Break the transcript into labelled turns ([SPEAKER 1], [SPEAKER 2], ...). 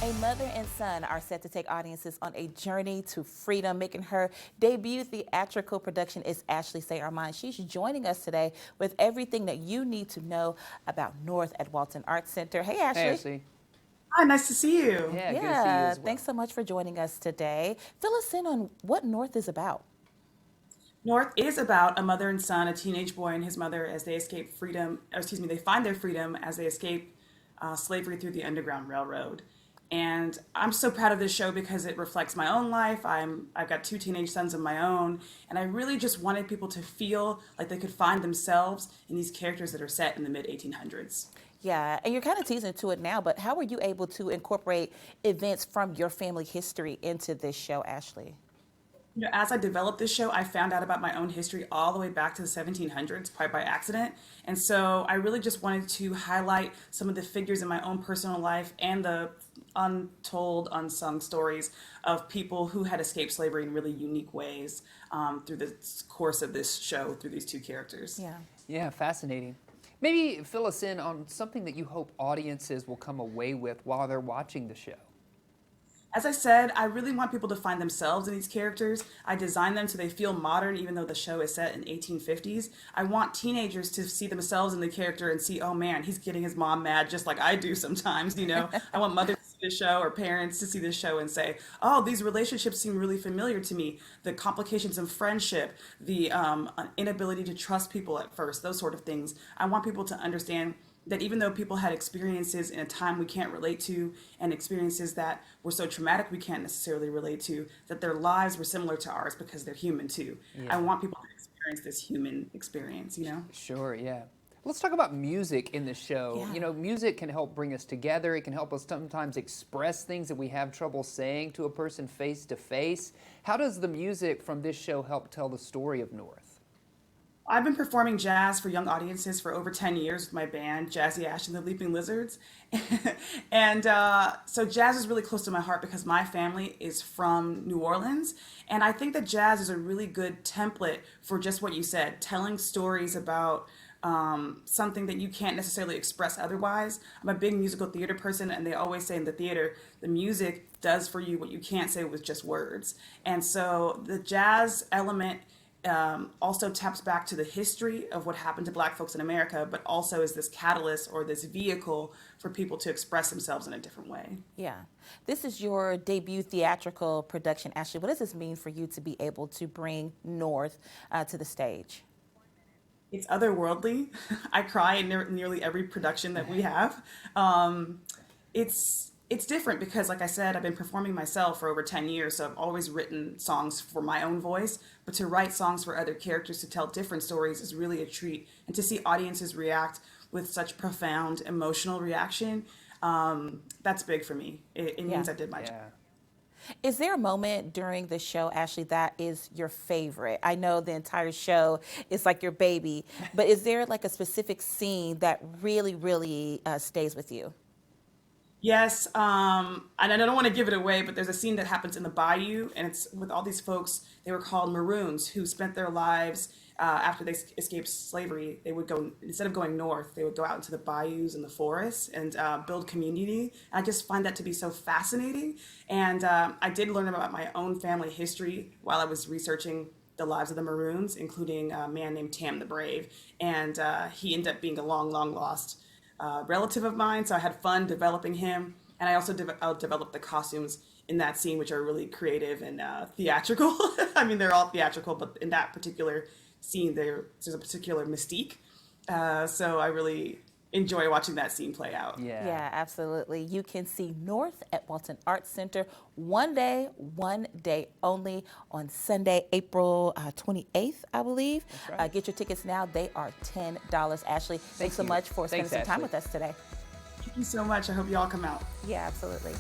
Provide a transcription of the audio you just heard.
[SPEAKER 1] A mother and son are set to take audiences on a journey to freedom. Making her debut theatrical production is Ashley Say Armand. She's joining us today with everything that you need to know about North at Walton Arts Center. Hey,
[SPEAKER 2] Hey,
[SPEAKER 1] Ashley.
[SPEAKER 2] Ashley.
[SPEAKER 3] Hi, nice to see you.
[SPEAKER 2] Yeah, good to see you
[SPEAKER 1] Yeah,
[SPEAKER 2] as
[SPEAKER 1] thanks
[SPEAKER 2] well.
[SPEAKER 1] so much for joining us today. Fill us in on what North is about.
[SPEAKER 3] North is about a mother and son, a teenage boy and his mother, as they escape freedom, or excuse me, they find their freedom as they escape slavery through the Underground Railroad. And I'm so proud of this show because it reflects my own life. I've got two teenage sons of my own, and I really just wanted people to feel like they could find themselves in these characters that are set in the mid 1800s.
[SPEAKER 1] Yeah, and you're kind of teasing to it now, but how were you able to incorporate events from your family history into this show, Ashley?
[SPEAKER 3] As I developed this show, I found out about my own history all the way back to the 1700s, quite by accident. And so I really just wanted to highlight some of the figures in my own personal life and the untold, unsung stories of people who had escaped slavery in really unique ways through the course of this show, through these two characters.
[SPEAKER 1] Yeah.
[SPEAKER 2] Yeah, fascinating. Maybe fill us in on something that you hope audiences will come away with while they're watching the show.
[SPEAKER 3] As I said, I really want people to find themselves in these characters. I designed them so they feel modern, even though the show is set in 1850s. I want teenagers to see themselves in the character and see, oh man, he's getting his mom mad just like I do sometimes. I want mothers to see the show or parents to see the show and say, oh, these relationships seem really familiar to me. The complications of friendship, the inability to trust people at first, those sort of things. I want people to understand that even though people had experiences in a time we can't relate to and experiences that were so traumatic we can't necessarily relate to, that their lives were similar to ours because they're human too. I
[SPEAKER 2] Yeah,
[SPEAKER 3] want people to experience this human experience.
[SPEAKER 2] sure, yeah. Let's talk about music in the show.
[SPEAKER 1] Yeah.
[SPEAKER 2] You know, music can help bring us together. It can help us sometimes express things that we have trouble saying to a person face to face. How does the music from this show help tell the story of North?
[SPEAKER 3] I've been performing jazz for young audiences for over 10 years with my band, Jazzy Ash and the Leaping Lizards. And so jazz is really close to my heart because my family is from New Orleans. And I think that jazz is a really good template for just what you said, telling stories about something that you can't necessarily express otherwise. I'm a big musical theater person, and they always say in the theater, the music does for you what you can't say with just words. And so the jazz element also taps back to the history of what happened to Black folks in America, but also is this catalyst or this vehicle for people to express themselves in a different way.
[SPEAKER 1] Yeah. This is your debut theatrical production, Ashley. What does this mean for you to be able to bring North to the stage?
[SPEAKER 3] It's otherworldly. I cry in nearly every production that we have. Um, it's different because, like I said, I've been performing myself for over 10 years, so I've always written songs for my own voice. But to write songs for other characters to tell different stories is really a treat, and to see audiences react with such profound emotional reaction, that's big for me. It
[SPEAKER 1] Yeah.
[SPEAKER 3] means I did my job.
[SPEAKER 2] Yeah.
[SPEAKER 1] Is there a moment during the show, Ashley, that is your favorite? I know the entire show is like your baby, but is there like a specific scene that really, really stays with you?
[SPEAKER 3] Yes, and I don't want to give it away, but there's a scene that happens in the bayou, and it's with all these folks. They were called Maroons, who spent their lives after they escaped slavery. They would go, instead of going north, they would go out into the bayous and the forests and build community. I just find that to be so fascinating. And I did learn about my own family history while I was researching the lives of the Maroons, including a man named Tam the Brave, and he ended up being a long, long lost relative of mine, so I had fun developing him, and I also developed the costumes in that scene, which are really creative and theatrical. I mean, they're all theatrical, but in that particular scene, there's a particular mystique. So I really enjoy watching that scene play out.
[SPEAKER 2] Yeah.
[SPEAKER 1] Yeah, absolutely. You can see North at Walton Arts Center one day only on Sunday, April 28th, I believe.
[SPEAKER 2] That's right.
[SPEAKER 1] Get your tickets now. They are $10. Ashley, thanks
[SPEAKER 2] Thank
[SPEAKER 1] so
[SPEAKER 2] you.
[SPEAKER 1] much for spending
[SPEAKER 2] Thanks,
[SPEAKER 1] some time
[SPEAKER 2] Ashley.
[SPEAKER 1] with us today.
[SPEAKER 3] Thank you so much. I hope you all come out.
[SPEAKER 1] Yeah, absolutely.